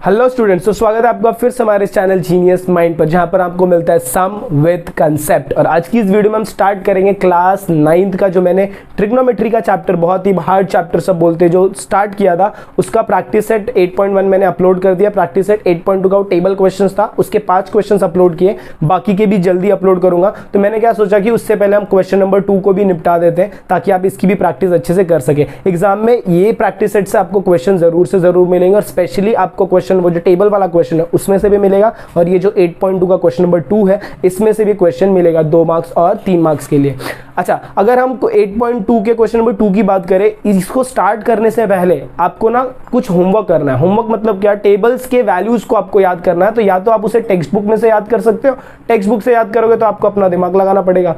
Hello students, तो स्वागत है आपका फिर से हमारे चैनल जीनियस माइंड पर, जहां पर आपको मिलता है सम विद कंसेप्ट। और आज की इस वीडियो में हम स्टार्ट करेंगे क्लास 9th का, जो मैंने ट्रिग्नोमेट्री का चैप्टर, बहुत ही हार्ड चैप्टर सब बोलते हैं, जो स्टार्ट किया था, उसका प्रैक्टिस सेट 8.1 मैंने अपलोड कर दिया। प्रैक्टिस सेट 8.2 का टेबल क्वेश्चन था, उसके 5 क्वेश्चन अपलोड किए, बाकी के भी जल्दी अपलोड करूंगा। तो मैंने क्या सोचा कि उससे पहले हम क्वेश्चन नंबर 2 को भी निपटा देते हैं, ताकि आप इसकी भी प्रैक्टिस अच्छे से कर सके। एग्जाम में ये प्रैक्टिस सेट से आपको क्वेश्चन जरूर से जरूर मिलेंगे, और स्पेशली आपको क्वेश्चन, वो जो टेबल वाला क्वेश्चन है उसमें से भी मिलेगा, और ये जो 8.2 का क्वेश्चन नंबर 2 है इसमें से भी क्वेश्चन मिलेगा 2 मार्क्स और 3 मार्क्स के लिए। अच्छा, अगर हम 8.2 के क्वेश्चन नंबर 2 की बात करें, इसको स्टार्ट करने से पहले आपको ना कुछ होमवर्क करना है। होमवर्क मतलब क्या? टेबल्स के वैल्यूज को आपको याद करना है। तो या तो आप उसे टेक्स्ट बुक में से याद कर सकते हो, टेक्स्ट बुक से याद करोगे तो आपको अपना दिमाग लगाना पड़ेगा,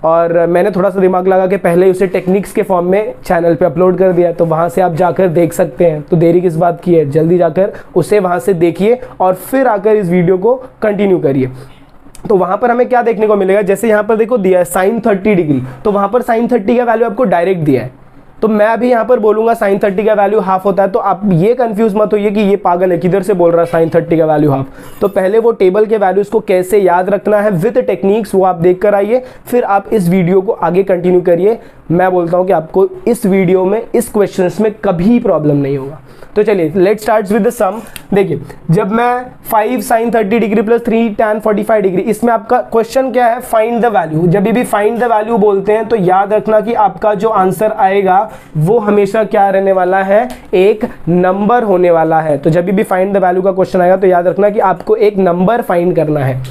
और मैंने थोड़ा सा दिमाग लगा के पहले उसे टेक्निक्स के फॉर्म में चैनल पे अपलोड कर दिया, तो वहाँ से आप जाकर देख सकते हैं। तो देरी किस बात की है, जल्दी जाकर उसे वहाँ से देखिए और फिर आकर इस वीडियो को कंटिन्यू करिए। तो वहाँ पर हमें क्या देखने को मिलेगा, जैसे यहाँ पर देखो दिया है sin 30 डिग्री, तो वहाँ पर sin 30 का वैल्यू आपको डायरेक्ट दिया है। तो मैं अभी यहाँ पर बोलूंगा sin 30 का वैल्यू हाफ होता है, तो आप ये कंफ्यूज मत होइए कि ये पागल है, किधर से बोल रहा है sin 30 का वैल्यू हाफ। तो पहले वो टेबल के वैल्यूज को कैसे याद रखना है विद टेक्निक्स, वो आप देख कर आइए, फिर आप इस वीडियो को आगे कंटिन्यू करिए। मैं बोलता हूँ कि आपको इस वीडियो में, इस क्वेश्चन में कभी प्रॉब्लम नहीं होगा। तो चलिए लेट स्टार्ट विद द सम। देखिए, जब मैं 5 sin 30 degree plus 3 tan 45 degree, इसमें आपका क्वेश्चन क्या है, फाइंड द वैल्यू। जब भी फाइंड द वैल्यू बोलते हैं तो याद रखना कि आपका जो आंसर आएगा वो हमेशा क्या रहने वाला है, एक नंबर होने वाला है। तो जब भी फाइंड द वैल्यू का क्वेश्चन आएगा तो याद रखना कि आपको एक नंबर फाइंड करना है।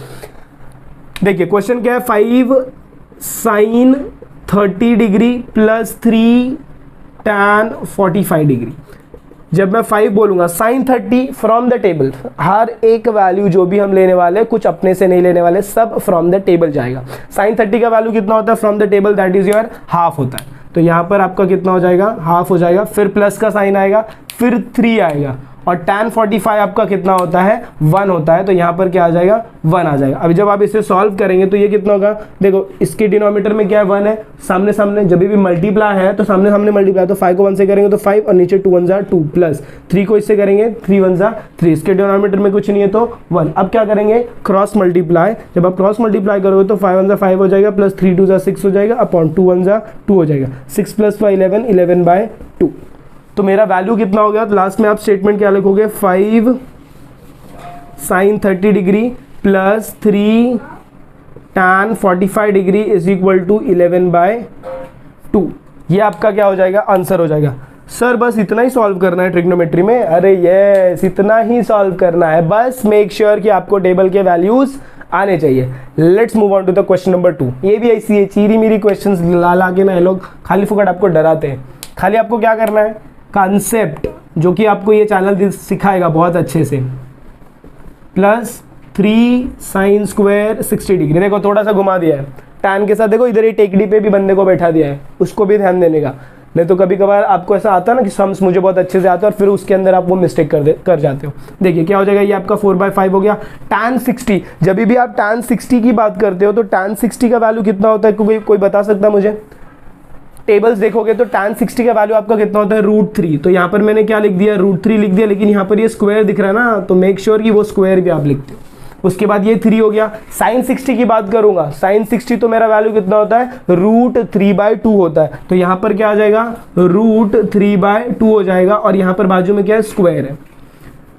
देखिए क्वेश्चन क्या है, 5 sin 30 degree plus 3 tan 45 degree. जब मैं 5 बोलूंगा, sin 30 फ्रॉम द टेबल, हर एक वैल्यू जो भी हम लेने वाले, कुछ अपने से नहीं लेने वाले, सब फ्रॉम द टेबल जाएगा। sin 30 का वैल्यू कितना होता है from the table, that is your half होता है। तो यहाँ पर आपका कितना हो जाएगा, हाफ हो जाएगा, फिर प्लस का साइन आएगा, फिर 3 आएगा, और tan 45 आपका कितना होता है, 1 होता है। तो यहाँ पर क्या आ जाएगा, 1 आ जाएगा। अभी जब आप इसे सॉल्व करेंगे तो ये कितना होगा, देखो इसके डिनोमिनेटर में क्या है, 1 है, सामने सामने जब भी मल्टीप्लाई है तो सामने सामने मल्टीप्लाई, तो 5 को 1 से करेंगे तो 5, और नीचे 2 1 जा 2, प्लस 3 को इससे करेंगे 3 1 जा 3, इसके डिनोमिनेटर में कुछ नहीं है तो 1। अब क्या करेंगे, क्रॉस मल्टीप्लाई। जब आप क्रॉस मल्टीप्लाई करोगे तो 5 1 जा 5 हो जाएगा, प्लस 3 2 जा 6 हो जाएगा, अपॉन 2 1 जा 2 हो जाएगा, 6 + 5 11, 11/2। तो मेरा वैल्यू कितना हो गया, तो लास्ट में आप स्टेटमेंट क्या लिखोगे, 5 sin 30 degree plus 3 tan 45 degree is equal to 11/2। ये आपका क्या हो जाएगा, आंसर हो जाएगा। सर बस इतना ही सॉल्व करना है ट्रिग्नोमेट्री में? अरे यस, इतना ही सॉल्व करना है, बस मेक श्योर कि आपको टेबल के वैल्यूज आने चाहिए। Let's move on to the question number 2। ये भी ऐसी है, चीरी मीरी क्वेश्चंस ला ला के ना ये लोग खाली फुकट आपको डराते हैं। खाली आपको क्या करना है, कॉन्सेप्ट जो कि आपको ये चैनल सिखाएगा बहुत अच्छे से, प्लस 3 sin स्क्वायर 60 डिग्री। देखो थोड़ा सा घुमा दिया है टैन के साथ, देखो इधर ही टेकड़ी पे भी बंदे को बैठा दिया है, उसको भी ध्यान देने का। नहीं तो कभी कभार आपको ऐसा आता है ना कि सम्स मुझे बहुत अच्छे से आता है और फिर उसके अंदर आप वो मिस्टेक कर जाते हो। देखिए क्या हो जाएगा, ये आपका 4/5 हो गया। tan 60, जब भी आप tan 60 की बात करते हो तो tan 60 का वैल्यू कितना होता है, कोई बता सकता है मुझे? टेबल्स देखोगे तो tan 60 का वैल्यू आपका कितना होता है, √3। तो यहाँ पर मैंने क्या लिख दिया, √3 लिख दिया, लेकिन यहाँ पर ये स्क्वायर दिख रहा है ना, तो मेक श्योर कि वो स्क्वायर भी आप लिखते हो। उसके बाद ये 3 हो गया। sin 60 की बात करूंगा, sin 60 तो मेरा वैल्यू कितना होता है, √3/2 होता है। तो यहाँ पर क्या आ जाएगा, √3/2 हो जाएगा, और यहाँ पर बाजू में क्या है, स्क्वायर है।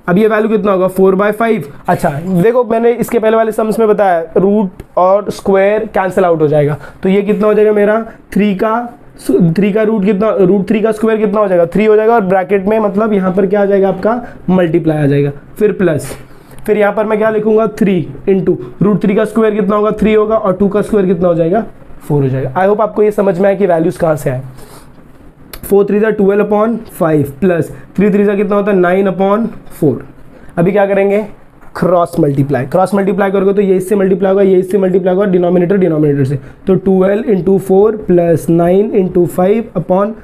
अब ये वैल्यू कितना होगा, 4/5। अच्छा देखो, मैंने इसके पहले वाले सम्स में बताया, रूट और स्क्वायर कैंसिल आउट हो जाएगा, तो ये कितना हो जाएगा मेरा, 3 का रूट कितना, √3 का स्क्वायर कितना हो जाएगा, 3 हो जाएगा, और ब्रैकेट में मतलब यहाँ पर क्या आ जाएगा, आपका मल्टीप्लाई आ जाएगा, फिर प्लस, फिर यहाँ पर मैं क्या लिखूंगा, 3 इंटू √3 का स्क्वायर कितना होगा, 3 होगा, और 2 का स्क्वायर कितना हो जाएगा, 4 हो जाएगा। आई होप आपको ये समझ में आया कि वैल्यूज कहाँ से आए। 4 3 12/5 प्लस 3 3 कितना होता है, 9/4। अभी क्या करेंगे, क्रॉस मल्टीप्लाई। क्रॉस मल्टीप्लाई करोगे तो ये इससे मल्टीप्लाई होगा, ये इससे मल्टीप्लाई होगा, डिनोमिनेटर से। तो 12 × 4 प्लस 9 × 5 अपॉन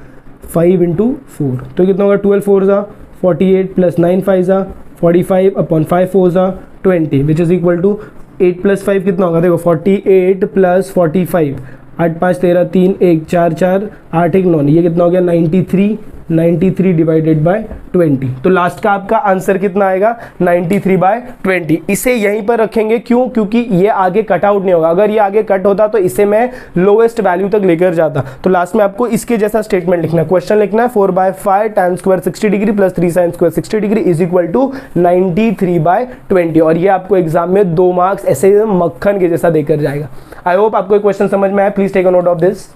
5 × 4। तो कितना होगा, 12 4 जा 48 प्लस 9 5 जा 45 अपॉन 5 4 जा 20, विच इज इक्वल टू 8 + 5 कितना होगा, देखो 48 + 45, 8 5 13 3 1 4 4 8 1 9, ये कितना हो गया, 93 93 डिवाइडेड बाय 20। तो लास्ट का आपका आंसर कितना आएगा 93/20। इसे यहीं पर रखेंगे, क्यों? क्योंकि ये आगे कट आउट नहीं होगा। अगर ये आगे कट होता तो इसे मैं लोएस्ट वैल्यू तक लेकर जाता। तो लास्ट में आपको इसके जैसा स्टेटमेंट लिखना है, क्वेश्चन लिखना है 4/5 tan square 60 degree plus 3 sin square 60 degree is equal to 93/20। और ये आपको एग्जाम में 2 मार्क्स ऐसे मक्खन के जैसा देकर जाएगा। आई होप आपको क्वेश्चन समझ में आया। Please take a note of this.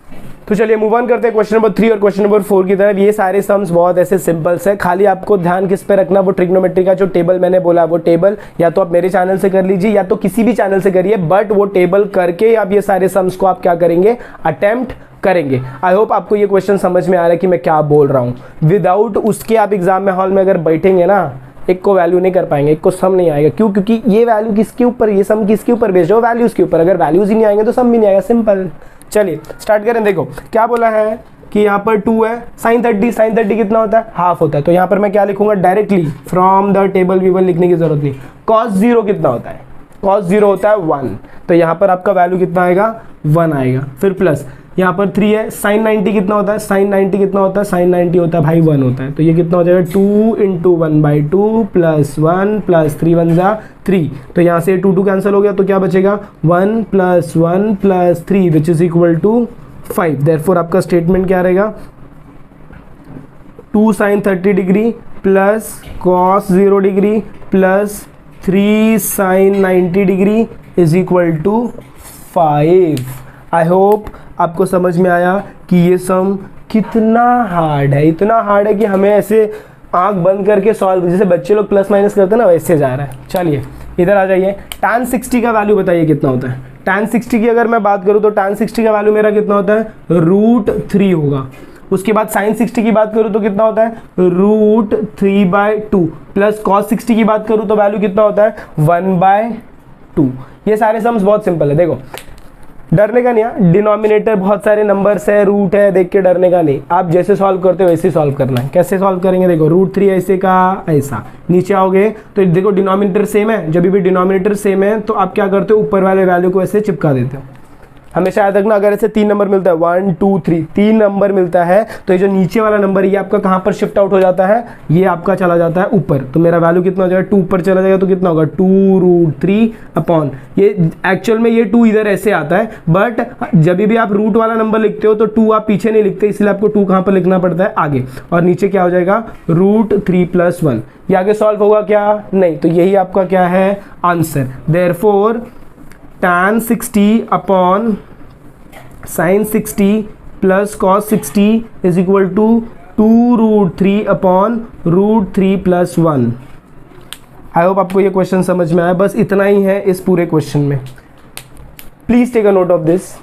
तो चलिए मूव ऑन करते हैं क्वेश्चन नंबर 3 और क्वेश्चन नंबर 4 की तरफ। ये सारे सम्स बहुत ऐसे सिंपल्स है, खाली आपको ध्यान किस पे रखना, वो ट्रिग्नोमेट्री का जो टेबल मैंने बोला, वो टेबल या तो आप मेरे चैनल से कर लीजिए या तो किसी भी चैनल से करिए, बट वो टेबल करके आप ये सारे सम्स को आप क्या करेंगे, अटेम्प्ट करेंगे। आई होप आपको ये क्वेश्चन समझ में आ रहा है कि मैं क्या बोल रहा हूँ। विदाउट उसके आप एग्जाम में हॉल में अगर बैठेंगे ना, एक को वैल्यू नहीं कर पाएंगे, एक को सम नहीं आएगा। क्यों? क्योंकि ये वैल्यू किसके ऊपर, ये सम किसके ऊपर बेस्ड है, वैल्यूज के ऊपर। अगर वैल्यूज ही नहीं आएंगे तो सम भी नहीं आएगा, सिंपल। चलिए स्टार्ट करें। देखो क्या बोला है कि यहाँ पर 2 है, sin 30 कितना होता है, हाफ होता है। तो यहाँ पर मैं क्या लिखूंगा, directly from the table we लिखने की जरूरत नहीं। cos 0 कितना होता है, cos 0 होता है 1। तो यहाँ पर आपका वैल्यू कितना आएगा, 1 आएगा। फिर प्लस यहाँ पर 3 है, sin 90 कितना होता है, sin 90 कितना होता है, sin 90 होता है भाई 1 होता है। तो ये कितना हो जाएगा 2 × 1/2 प्लस 1 प्लस 3 1 जा 3। तो यहाँ से 2 कैंसिल हो गया, तो क्या बचेगा 1 + 1 + 3 which is equal to 5। Therefore आपका स्टेटमेंट क्या रहेगा, 2 sin 30 degree plus cos 0 degree plus 3 sin 90 degree is equal to 5। I hope आपको समझ में आया कि ये सम कितना हार्ड है। इतना हार्ड है कि हमें ऐसे आंख बंद करके सॉल्व, जैसे बच्चे लोग प्लस माइनस करते हैं ना, वैसे जा रहा है। चलिए इधर आ जाइए। tan 60 का वैल्यू बताइए कितना होता है। tan 60 की अगर मैं बात करूं तो tan 60 का वैल्यू मेरा कितना होता है, √3 होगा। उसके बाद sin 60 की बात करूं तो कितना होता है, √3/2 प्लस cos 60 की बात करूं तो वैल्यू कितना होता है, 1/2। ये सारे सम्स बहुत सिंपल है। देखो डरने का नहीं है, डिनोमिनेटर बहुत सारे नंबर्स है, रूट है, देख के डरने का नहीं। आप जैसे सॉल्व करते हो वैसे सॉल्व करना है। कैसे सॉल्व करेंगे, देखो √3 ऐसे का ऐसा, नीचे आओगे तो देखो डिनोमिनेटर सेम है। जब भी डिनोमिनेटर सेम है तो आप क्या करते हो, ऊपर वाले वैल्यू को ऐसे चिपका देते हो। हमेशा याद रखना, अगर ऐसे 3 नंबर मिलता है, 1 2 3 3 नंबर मिलता है, तो ये जो नीचे वाला नंबर ये आपका कहाँ पर शिफ्ट आउट हो जाता है, ये आपका चला जाता है ऊपर। तो मेरा वैल्यू कितना हो जाएगा, 2 ऊपर चला जाएगा तो कितना होगा 2√3 अपॉन, ये एक्चुअल में ये 2 इधर ऐसे आता है, बट जब भी आप रूट वाला नंबर लिखते हो तो 2 आप पीछे नहीं लिखते, इसलिए आपको 2 कहाँ पर लिखना पड़ता है, आगे। और नीचे क्या हो जाएगा, √3 + 1। ये आगे सॉल्व होगा क्या, नहीं। तो यही आपका क्या है, answer. Therefore tan 60 upon sin 60 plus cos 60 is equal to 2√3 upon √3 + 1। I hope आपको ये क्वेश्चन समझ में आया। बस इतना ही है इस पूरे क्वेश्चन में। Please take a note of this.